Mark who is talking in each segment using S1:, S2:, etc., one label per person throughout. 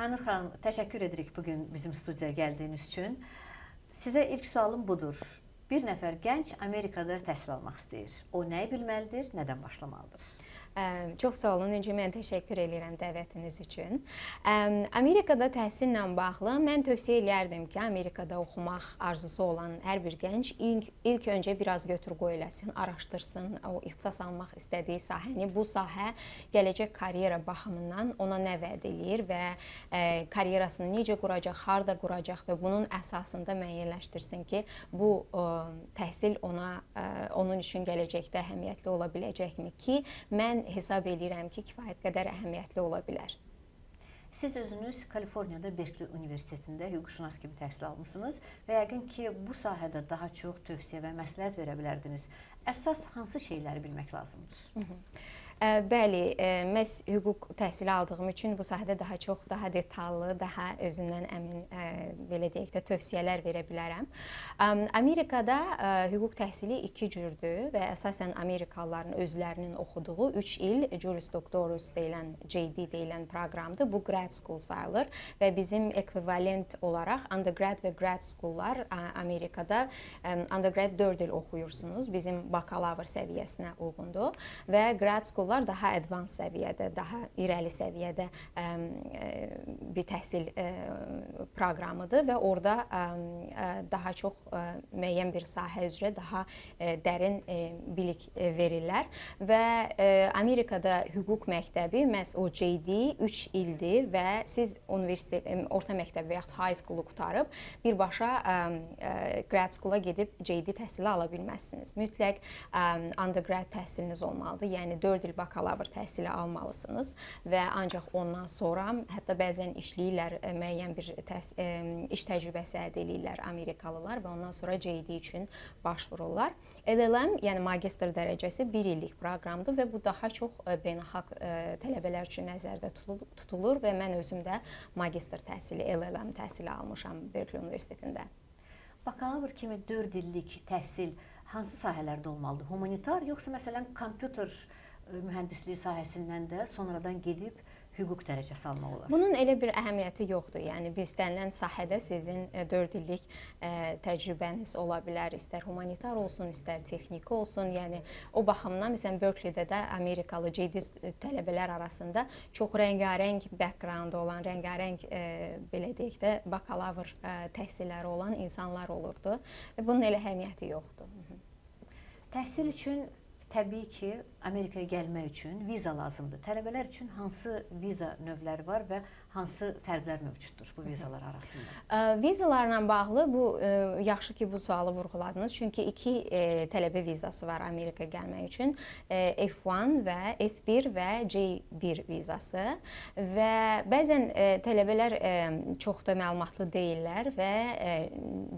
S1: Aynur xanım, təşəkkür edirik bugün bizim studiyaya gəldiyiniz üçün. Sizə ilk sualım budur. Bir nəfər gənc Amerikada təhsil almaq istəyir. O nəyi bilməlidir, nədən başlamalıdır?
S2: Çox sağ olun. Öncə mən təşəkkür edirəm dəvətiniz üçün. Amerikada təhsillə bağlı mən tövsiyə edərdim ki, Amerikada oxumaq arzusu olan hər bir gənc ilk öncə biraz götür-qoy eləsin, araşdırsın, o ixtisas almaq istədiyi sahəni. Bu sahə gələcək karyera baxımından ona nə vəd eləyir və karyerasını necə quracaq, harda quracaq və bunun əsasında müəyyənləşdirsin ki, bu təhsil onun üçün gələcəkdə əhəmiyyətli ola biləcəkmi ki, mən hesab edirəm ki, kifayət qədər əhəmiyyətli ola bilər.
S1: Siz özünüz Kaliforniyada Berkeley Universitetində hüquqşünas kimi təhsil almışsınız və yəqin ki, bu sahədə daha çox tövsiyə və məsləhət verə bilərdiniz. Əsas hansı şeyləri bilmək lazımdır?
S2: Bəli, məhz hüquq təhsili aldığım üçün bu sahədə daha detallı, daha özündən əmin, belə deyək də, tövsiyələr verə bilərəm. Amerikada hüquq təhsili iki cürdür və əsasən Amerikalıların özlərinin oxuduğu 3 il Juris Doctorus deyilən, JD deyilən proqramdır. Bu grad school sayılır və bizim ekvivalent olaraq undergrad və grad schoollar Amerikada undergrad 4 il oxuyursunuz. Bizim bakalavr səviyyəsinə uyğundur və grad school daha advanced səviyyədə, daha irəli səviyyədə bir təhsil proqramıdır və orada daha çox müəyyən bir sahə üzrə daha dərin bilik verirlər və Amerikada hüquq məktəbi məhz o JD 3 ildir və siz universitet, orta məktəb və yaxud high school-u qutarıb birbaşa grad school-a gedib JD təhsili ala bilməzsiniz. Mütləq undergrad təhsiliniz olmalıdır, yəni 4 il bakalavr təhsili almalısınız və ancaq ondan sonra hətta bəzən işləyirlər, müəyyən bir iş təcrübəsi əldə edirlər Amerikalılar və ondan sonra JD üçün başvururlar. LLM, yəni magistr dərəcəsi 1 illik proqramdır və bu daha çox beynəlxalq tələbələr üçün nəzərdə tutulur və mən özüm də magistr təhsili, LLM təhsili almışam Berkeley Universitetində.
S1: Bakalavr kimi 4 illik təhsil hansı sahələrdə olmalıdır? Humanitar, yoxsa məsələn kompüter mühəndisliyi sahəsindən də sonradan gedib hüquq dərəcəsi almaq olar?
S2: Bunun elə bir əhəmiyyəti yoxdur. Yəni, istənilən sahədə sizin 4 illik təcrübəniz ola bilər. İstər humanitar olsun, istər texniki olsun. Yəni, o baxımdan, məsələn, Berkeleydə də Amerikalı JD tələbələr arasında çox rəngarəng background olan, rəngarəng, belə deyək də, bakalavr təhsilləri olan insanlar olurdu. Və bunun elə əhəmiyyəti yoxdur.
S1: Təhsil üçün təbii ki, Amerikaya gəlmək üçün viza lazımdır. Tələbələr üçün hansı viza növləri var və hansı fərqlər mövcuddur bu vizalar arasında?
S2: Vizalarla bağlı yaxşı ki, bu sualı vurğuladınız. Çünki iki tələbə vizası var Amerikaya gəlmək üçün. F1 və F1 və J1 vizası və bəzən tələbələr çox da məlumatlı deyirlər və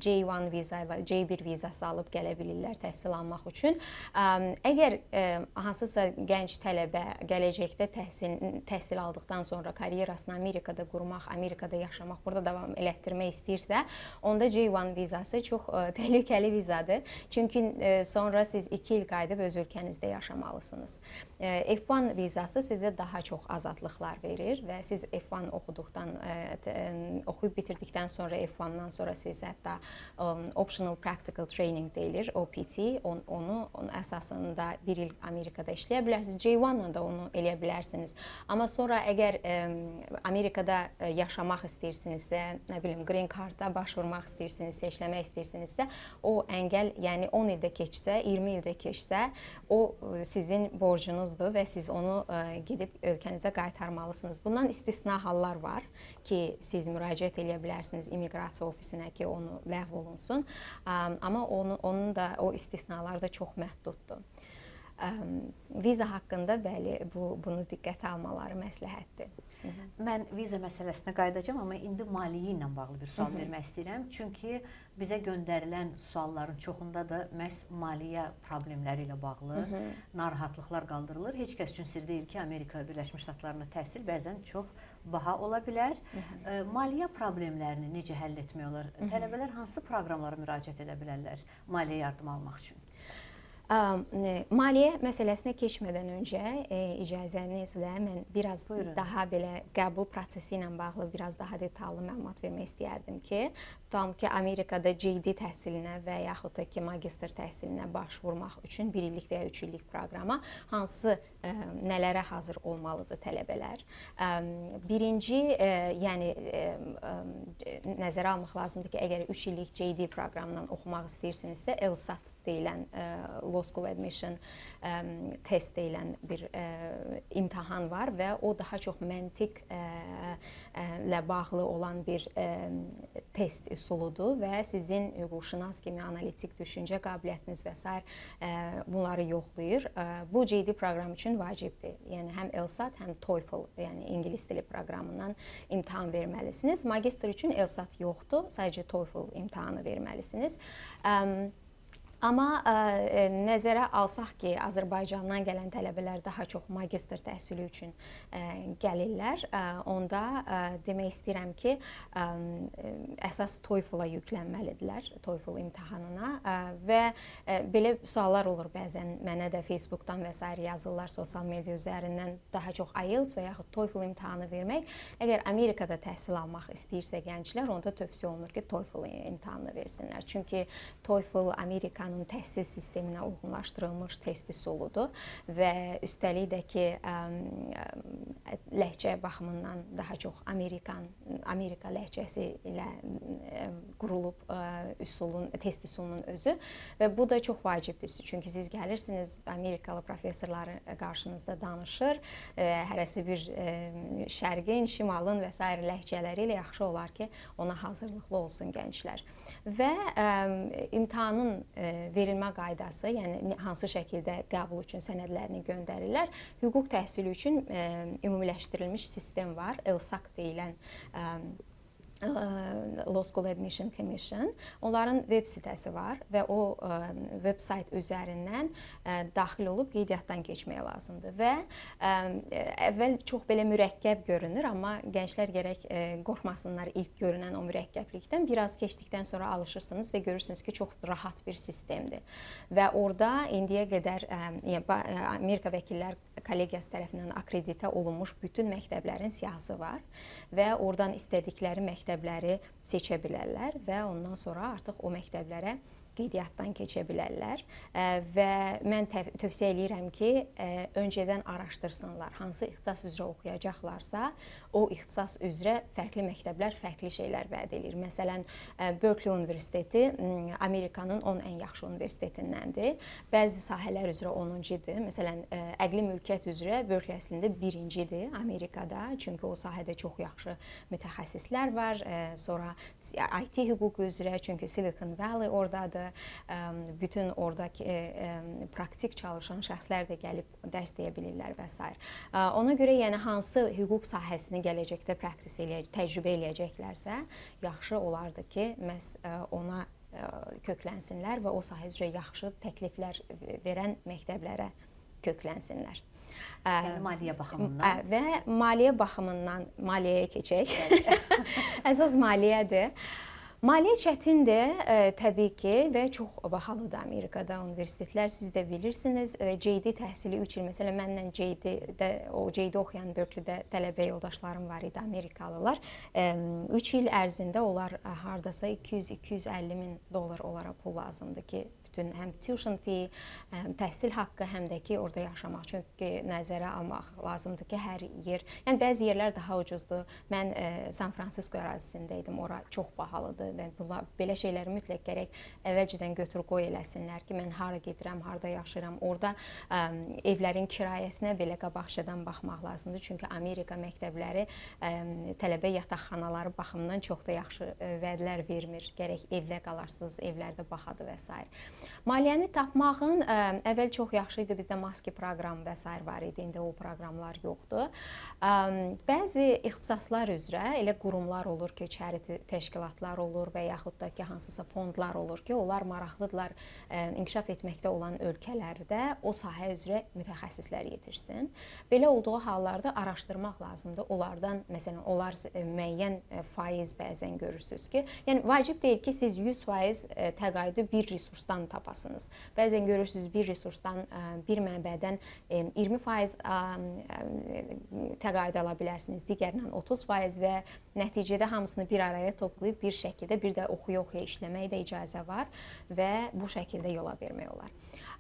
S2: J1 viza ilə J1 vizası alıb gələ bilirlər təhsil almaq üçün. Əgər hansısa gənc tələbə gələcəkdə təhsil aldıqdan sonra karyerasını Amerikada qurmaq, Amerikada yaşamaq, burada davam elətdirmək istəyirsə, onda J1 vizası çox təhlükəli vizadır. Çünki sonra siz 2 il qayıdıb öz ölkənizdə yaşamalısınız. F1 vizası sizə daha çox azadlıqlar verir və siz F1 oxuyub bitirdikdən sonra F1-dan sonra siz hətta Optional Practical Training deyilir, OPT, onun əsasında 1 il Amerikada işləyə bilərsiniz. J1-la da onu eləyə bilərsiniz. Amma sonra əgər Amerikada yaşamaq istəyirsinizsə, nə bilim, green card'a başvurmaq istəyirsinizsə, işləmək istəyirsinizsə, o əngəl, yəni 10 ildə keçsə, 20 ildə keçsə, o sizin borcunuzdur və siz onu gedib ölkənizə qaytarmalısınız. Bundan istisna hallar var ki, siz müraciət edə bilərsiniz immiqrasiya ofisinə ki, onu ləğv olunsun. Amma onun da o istisnalar da çox məhduddur. Viza haqqında bəli, bunu diqqətə almaları məsləhətdir.
S1: Mən viza məsələsinə qayıdacağam, amma indi maliyyə ilə bağlı bir sual vermək istəyirəm. Çünki bizə göndərilən sualların çoxunda da məhz maliyyə problemləri ilə bağlı narahatlıqlar qaldırılır. Heç kəs üçün sir deyil ki, Amerika Birləşmiş Ştatlarında təhsil bəzən çox baha ola bilər. Maliyyə problemlərini necə həll etmək olar? Tələbələr hansı proqramlara müraciət edə bilərlər maliyyə yardım almaq üçün?
S2: Maliyyə məsələsinə keçmədən öncə icazənizlə mən biraz
S1: Buyurun.
S2: daha belə qəbul prosesi ilə bağlı biraz daha detallı məlumat vermək istəyərdim ki, tutalım ki, Amerikada JD təhsilinə və yaxud da ki, magistr təhsilinə başvurmaq üçün 1 illik və ya 3 illik proqrama hansı nələrə hazır olmalıdır tələbələr? Birinci, yəni nəzərə almaq lazımdır ki, əgər 3 illik JD proqramından oxumaq istəyirsinizsə, LSAT deyilən Law School Admission test deyilən bir imtahan var və o daha çox məntiqlə bağlı olan bir test üsuludur və sizin hüquqşünas kimi analitik düşüncə qabiliyyətiniz və s. bunları yoxlayır. Bu JD proqram üçün vacibdir. Yəni həm LSAT, həm TOEFL, yəni ingilis dili proqramından imtahan verməlisiniz. Magistr üçün LSAT yoxdur, sadəcə TOEFL imtahanı verməlisiniz. Amma nəzərə alsaq ki, Azərbaycandan gələn tələbələr daha çox magistr təhsili üçün gəlirlər, onda demək istəyirəm ki, əsas TOEFL-a yüklənməlidirlər, TOEFL imtahanına və belə suallar olur bəzən mənə də Facebookdan və s. yazırlar sosial media üzərindən daha çox IELTS və yaxud TOEFL imtahanı vermək. Əgər Amerikada təhsil almaq istəyirsə gənclər, onda tövsiyə olunur ki, TOEFL imtahanını versinlər. Çünki TOEFL Amerikanın təhsil sisteminə uyğunlaşdırılmış test üsuludur və üstəlik də ki, ləhcə baxımından daha çox Amerika ləhcəsi ilə qurulub test üsulunun özü və bu da çox vacibdir. Çünki siz gəlirsiniz, Amerikalı professorları qarşınızda danışır, hərəsi bir şərqin, şimalın və s. ləhcələri ilə yaxşı olar ki, ona hazırlıqlı olsun gənclər. Və imtahanın verilmə qaydası, yəni hansı şəkildə qəbul üçün sənədlərini göndərirlər. Hüquq təhsili üçün ümumiləşdirilmiş sistem var, LSAC deyilən Law School Admission Commission. Onların web sitəsi var və o web sayt üzərindən daxil olub qeydiyyatdan keçmək lazımdır və əvvəl çox belə mürəkkəb görünür, amma gənclər gərək qorxmasınlar ilk görünən o mürəkkəblikdən. Biraz keçdikdən sonra alışırsınız və görürsünüz ki, çox rahat bir sistemdir. Və orada indiyə qədər Amerika Vəkillər Kollegiyası tərəfindən akkreditə olunmuş bütün məktəblərin siyahısı var və oradan istədikləri məktəbləri seçə bilərlər və ondan sonra artıq o məktəblərə qeydiyyatdan keçə bilərlər və mən tövsiyə edirəm ki, öncədən araşdırsınlar. Hansı ixtisas üzrə oxuyacaqlarsa, o ixtisas üzrə fərqli məktəblər fərqli şeylər vəd edir. Məsələn, Berkeley Universiteti Amerikanın 10 ən yaxşı universitetindəndir. Bəzi sahələr üzrə 10-cudur. Məsələn, əqli mülkiyyət üzrə Berkeley əslində 1-cidir Amerikada. Çünki o sahədə çox yaxşı mütəxəssislər var. Sonra IT hüququ üzrə, çünki Silicon Valley oradadır. Bütün oradakı praktik çalışan şəxslər də gəlib dərs deyə bilirlər və s. Ona görə yəni hansı hüquq sahəsini gələcəkdə təcrübə eləyəcəklərsə, yaxşı olardı ki, məhz ona köklənsinlər və o sahə üzrə yaxşı təkliflər verən məktəblərə köklənsinlər.
S1: Yəni maliyyə baxımından.
S2: Və maliyyə baxımından maliyyəyə keçək. Əsas maliyyədir. Maliyyə çətindir, təbii ki, və çox bahalıdır Amerikada universitetlər, siz də bilirsiniz. JD təhsili 3 il, məsələn, mənlə JD oxuyan Berkeleydə tələbə yoldaşlarım var idi, Amerikalılar. 3 il ərzində onlar hardasa $200-250 min onlara pul lazımdır ki, həm tuition fee, həm təhsil haqqı, həm də ki, orada yaşamaq. Çünki nəzərə almaq lazımdır ki, hər yer, yəni bəzi yerlər daha ucuzdur. Mən San Francisco ərazisində idim, ora çox bahalıdır və belə şeyləri mütləq gərək əvvəlcədən götür qoy eləsinlər ki, mən hara gedirəm, harada yaşayıram. Orada evlərin kirayəsinə belə qabaqcadan baxmaq lazımdır. Çünki Amerika məktəbləri tələbə yataqxanaları baxımından çox da yaxşı vədlər vermir. Gərək evlə qalarsınız, evlərdə bahadır və s. Maliyyəni tapmağın əvvəl çox yaxşı idi, bizdə maski proqram və s. var idi, indi o proqramlar yoxdur. Bəzi ixtisaslar üzrə elə qurumlar olur ki, charity təşkilatlar olur və yaxud da ki, hansısa fondlar olur ki, onlar maraqlıdırlar inkişaf etməkdə olan ölkələrdə o sahə üzrə mütəxəssislər yetişsin. Belə olduğu hallarda araşdırmaq lazımdır. Onlardan, məsələn, onlar müəyyən faiz bəzən görürsünüz ki, yəni vacib deyil ki, siz 100% təqaüdü bir resursdan tapasınız. Bəzən görürsünüz bir resursdan, bir mənbədən 20% təqaüd ala bilərsiniz, digərindən 30% və nəticədə hamısını bir araya toplayıb bir şəkildə bir də oxuya-oxuya işləməyə də icazə var və bu şəkildə yola vermək olar.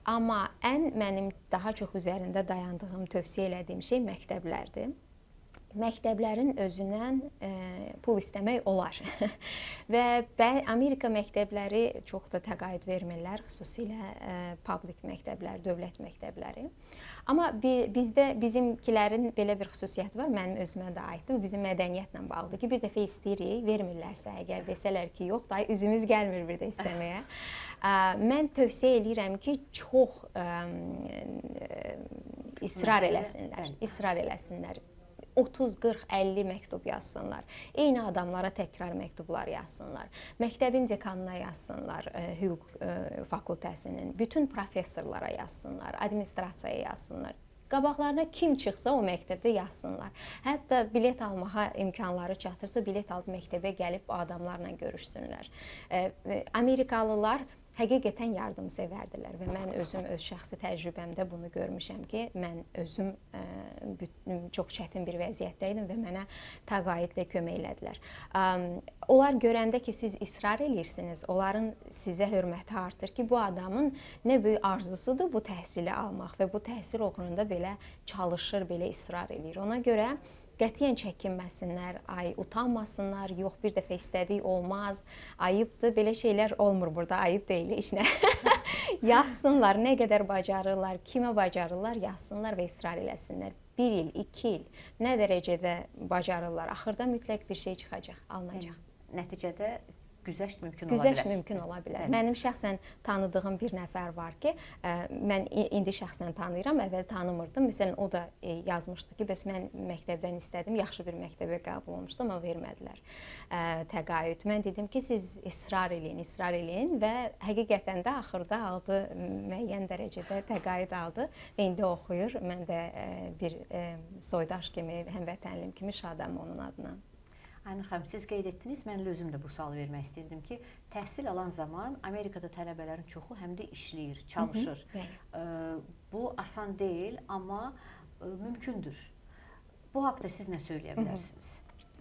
S2: Amma mənim daha çox üzərində dayandığım, tövsiyə elədiyim şey məktəblərdir. Məktəblərin özündən pul istəmək olar. Və Amerika məktəbləri çox da təqaüd vermirlər, xüsusilə public məktəblər, dövlət məktəbləri. Amma bizimkilərin belə bir xüsusiyyəti var, mənim özümə də aiddir, bu bizim mədəniyyətlə bağlıdır ki, bir dəfə istəyirik, vermirlərsə əgər desələr ki, yox da, üzümüz gəlmir bir də istəməyə. Mən tövsiyə eləyirəm ki, çox israr eləsinlər. 30, 40, 50 məktub yazsınlar. Eyni adamlara təkrar məktublar yazsınlar. Məktəbin dekanına yazsınlar, hüquq fakültəsinin, bütün professorlara yazsınlar, administrasiyaya yazsınlar. Qabaqlarına kim çıxsa o məktəbdə yazsınlar. Hətta bilet almağa imkanları çatırsa, bilet alıb məktəbə gəlib o adamlarla görüşsünlər. Amerikalılar həqiqətən yardımsevərdilər və mən özüm öz şəxsi təcrübəmdə bunu görmüşəm ki, mən özüm çox çətin bir vəziyyətdə idim və mənə təqaüdlə kömək elədilər. Onlar görəndə ki, siz israr edirsiniz, onların sizə hörməti artır ki, bu adamın nə böyük arzusudur bu təhsili almaq və bu təhsil uğrunda belə çalışır, belə israr edir. Ona görə qətiyyən çəkinməsinlər, utanmasınlar, yox bir dəfə istədik olmaz, ayıbdır, belə şeylər olmur burada, ayıb deyil heç nə. Yazsınlar, nə qədər bacarırlar, kimə bacarırlar, yazsınlar və israr eləsinlər. 1 il, 2 il, nə dərəcədə bacarırlar, axırda mütləq bir şey çıxacaq, alınacaq.
S1: Nəticədə güzəşt mümkün ola bilər. Mənim
S2: şəxsən tanıdığım bir nəfər var ki, mən indi şəxsən tanıyıram, əvvəl tanımırdım. Məsələn, o da yazmışdı ki, bəs mən məktəbdən istədim, yaxşı bir məktəbə qəbul olmuşdum, amma vermədilər təqaüd. Mən dedim ki, siz israr eləyin və həqiqətən də axırda aldı, müəyyən dərəcədə təqaüd aldı və indi oxuyur. Mən də bir soydaş kimi, həmvətənlim kimi şadam onun adına.
S1: Aynur xanım, siz qeyd etdiniz, mən özüm də bu sualı vermək istəyirdim ki, təhsil alan zaman Amerikada tələbələrin çoxu həm də işləyir, çalışır. Bu asan deyil, amma mümkündür. Bu haqda siz nə söyləyə bilərsiniz?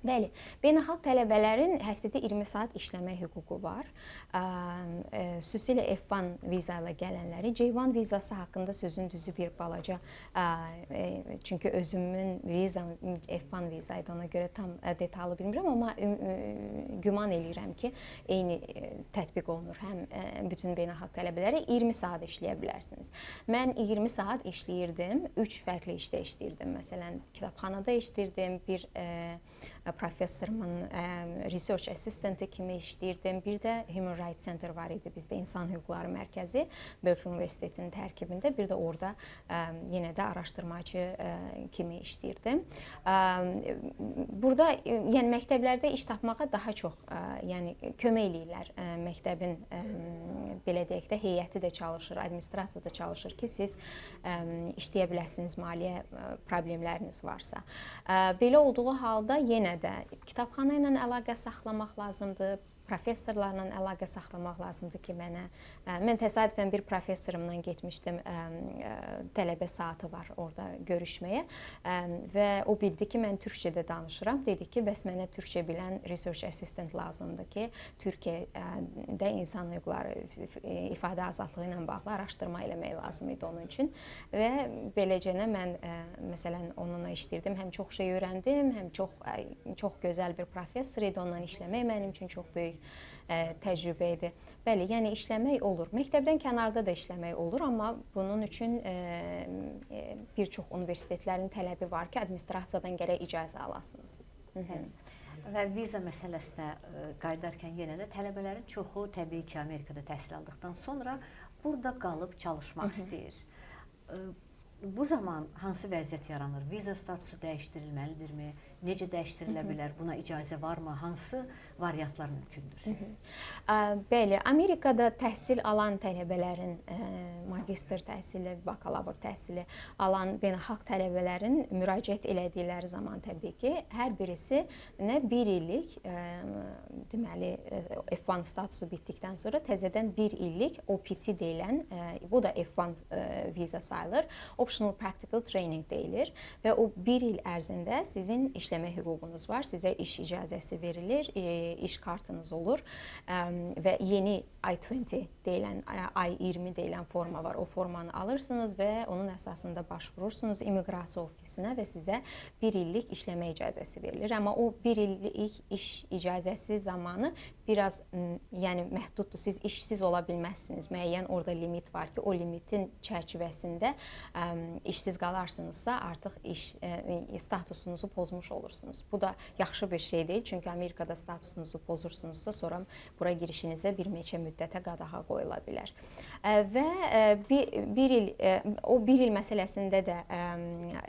S2: Bəli, beynəlxalq tələbələrin həftədə 20 saat işləmək hüququ var. Xüsusilə F1 viza ilə gələnləri, J1 vizası haqqında sözün düzü bir balaca, çünki özümün vizam F1 viza idi, ona görə tam detallı bilmirəm, amma güman eləyirəm ki, eyni tətbiq olunur həm bütün beynəlxalq tələbələrə 20 saat işləyə bilərsiniz. Mən 20 saat işləyirdim, 3 fərqli işdə işləyirdim. Məsələn, kitabxanada işləyirdim, bir professorumun research assistantı kimi işləyirdim. Bir də Human Rights Center var idi bizdə, İnsan Hüquqları Mərkəzi, Berkeley Universitetinin tərkibində. Bir də orada yenə də araşdırmacı kimi işləyirdim. Burada, yəni məktəblərdə iş tapmağa daha çox, yəni kömək eləyirlər. Məktəbin belə deyək də heyəti də çalışır, administrasiya da çalışır ki, siz işləyə biləsiniz maliyyə problemləriniz varsa. Belə olduğu halda yenə də kitabxana ilə əlaqə saxlamaq lazımdır, professorlarla əlaqə saxlamaq lazımdır ki, mən təsadüfən bir professorumla getmişdim, tələbə saatı var orada görüşməyə və o bildi ki, mən türkçədə danışıram. Dedi ki, bəs mənə türkçə bilən research assistant lazımdır ki, Türkiyədə insan hüquqları, ifadə azadlığı ilə bağlı araşdırma eləmək lazım idi onun üçün və beləcənə mən məsələn onunla işləyirdim, həm çox şey öyrəndim, həm çox gözəl bir professor idi, onunla işləmək mənim üçün çox böyük təcrübə idi. Bəli, yəni işləmək olur. Məktəbdən kənarda da işləmək olur, amma bunun üçün bir çox universitetlərin tələbi var ki, administrasiyadan gərək icazə alasınız.
S1: Və viza məsələsinə qayıdarkən yenə də tələbələrin çoxu təbii ki, Amerikada təhsil aldıqdan sonra burada qalıb çalışmaq istəyir. Bu zaman hansı vəziyyət yaranır? Viza statusu dəyişdirilməlidirmi? necə dəyişdirilə bilər? Buna icazə varmı? Hansı variantlar mümkündür?
S2: Bəli, Amerikada təhsil alan tələbələrin, magistr təhsili, bakalavr təhsili alan beynəlxalq tələbələrin müraciət elədikləri zaman təbii ki, hər birisi nə 1 illik, deməli, F1 statusu bitdikdən sonra təzədən 1 illik OPT deyilən, bu da F1 viza sayılır, Optional Practical Training deyilir və o 1 il ərzində sizin işləmə hüququnuz var, sizə iş icazəsi verilir, iş kartınız olur və yeni I-20 deyilən, I-20 deyilən forma var. O formanı alırsınız və onun əsasında başvurursunuz immiqrasiya ofisinə və sizə 1 illik işləmə icazəsi verilir. Amma o 1 illik iş icazəsi zamanı biraz yəni məhduddur. Siz işsiz ola bilməzsiniz. Müəyyən orada limit var ki, o limitin çərçivəsində işsiz qalarsınızsa artıq iş statusunuzu pozmuş olursunuz. Bu da yaxşı bir şey deyil. Çünki Amerikada statusunuzu pozursunuzsa sonra bura girişinizə bir neçə müddətə qadağa qoyula bilər. Və o 1 il məsələsində də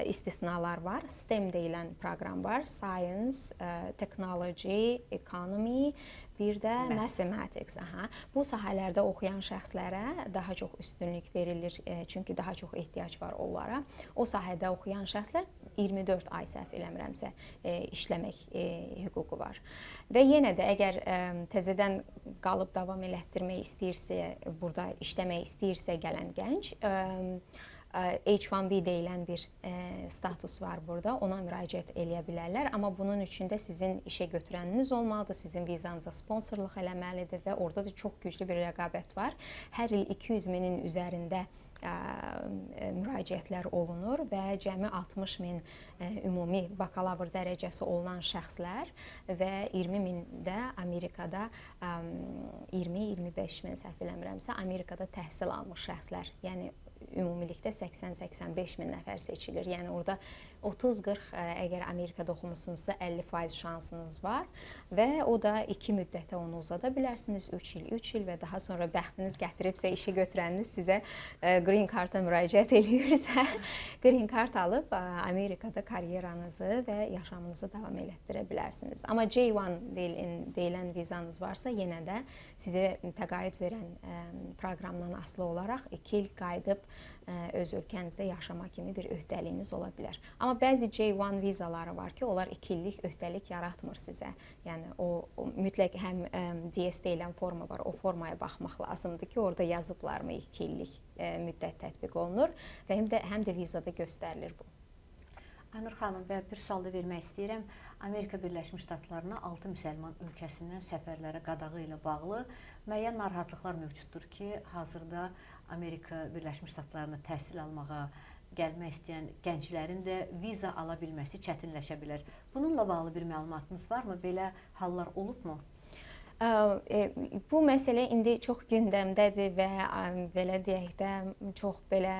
S2: istisnalar var. STEM deyilən proqram var. Science, Technology, Economy, bir də Mathematics. Bu sahələrdə oxuyan şəxslərə daha çox üstünlük verilir, çünki daha çox ehtiyac var onlara. O sahədə oxuyan şəxslər 24 ay səhv eləmirəmsə işləmək hüququ var. Və yenə də əgər təzədən qalıb davam elətdirmək istəyirsə, burada işləmək istəyirsə gələn gənc, H1B deyilən bir status var burada, ona müraciət eləyə bilərlər. Amma bunun üçün də sizin işə götürəniniz olmalıdır, sizin vizanıza sponsorluq eləməlidir və orada da çox güclü bir rəqabət var. Hər il 200 minin üzərində müraciətlər olunur və cəmi 60 min ümumi bakalavr dərəcəsi olunan şəxslər və 20 min də Amerikada 20-25 min səhv eləmirəmsə Amerikada təhsil almış şəxslər, yəni ümumilikdə 80-85 min nəfər seçilir. Yəni orada 30-40 əgər Amerikada oxumusunuzsa 50% şansınız var və o da 2 müddətə onu uzada bilərsiniz, 3 il və daha sonra bəxtiniz gətiribsə işə götürəniniz sizə Green Card-a müraciət eləyirsə, Green Card alıb Amerikada karyeranızı və yaşamınızı davam elətdirə bilərsiniz. Amma J1 deyilən vizanız varsa yenə də sizə təqaüd verən proqramdan asılı olaraq 2 il qayıdıb öz ölkənizdə yaşama kimi bir öhdəliyiniz ola bilər. Amma bəzi J1 vizaları var ki, onlar 2 illik öhdəlik yaratmır sizə. Yəni o mütləq həm DS deyilən forma var, o formaya baxmaq lazımdır ki, orada yazıblarmı 2 illik müddət tətbiq olunur və həm də vizada göstərilir bu.
S1: Aynur xanım, bir sual da vermək istəyirəm. Amerika Birləşmiş Ştatlarına 6 müsəlman ölkəsindən səfərlərə qadağı ilə bağlı müəyyən narahatlıqlar mövcuddur ki, hazırda Amerika Birləşmiş Ştatlarına təhsil almağa gəlmək istəyən gənclərin də viza ala bilməsi çətinləşə bilər. Bununla bağlı bir məlumatınız varmı? Belə hallar olubmu?
S2: Bu məsələ indi çox gündəmdədir və belə deyək də çox belə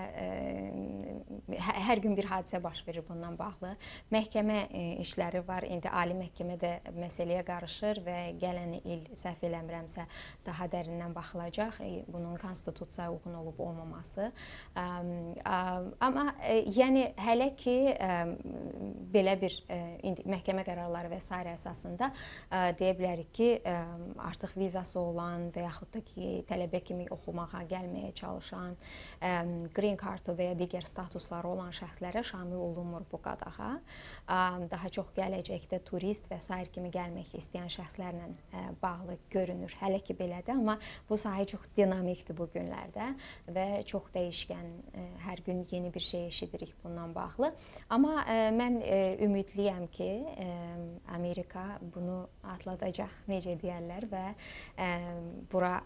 S2: hər gün bir hadisə baş verir bundan bağlı. Məhkəmə işləri var. İndi Ali Məhkəmə də məsələyə qarışır və gələn il səhv eləmirəmsə daha dərindən baxılacaq bunun konstitusiyaya uyğun olub olmaması. Amma yəni hələ ki belə bir indi məhkəmə qərarları və sairə əsasında deyə bilərik ki, artıq vizası olan və yaxud da ki, tələbə kimi oxumağa gəlməyə çalışan, Green Card və ya digər statusları olan şəxslərə şamil olunmur bu qadağa. Daha çox gələcəkdə turist və sair kimi gəlmək istəyən şəxslərlə bağlı görünür. Hələ ki belədir, amma bu sahə çox dinamikdir bu günlərdə və çox dəyişkən, hər gün yeni bir şey eşidirik bundan bağlı. Amma mən ümidliyəm ki, Amerika bunu atladacaq, necə deyərlər və bura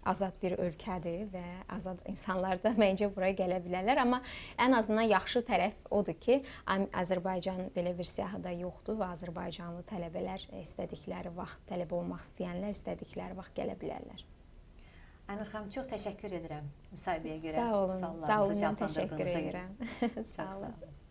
S2: azad bir ölkədir və azad insanlar da məncə bura gələ bilərlər. Amma ən azından yaxşı tərəf odur ki, Azərbaycan belə bir siyahıda yoxdur və Azərbaycanlı tələbələr istədikləri vaxt, tələbə olmaq istəyənlər istədikləri vaxt gələ bilərlər.
S1: Aynur xanım, çox təşəkkür edirəm müsahibəyə görə.
S2: Sağ olun, mən təşəkkür edirəm. Sağ olun.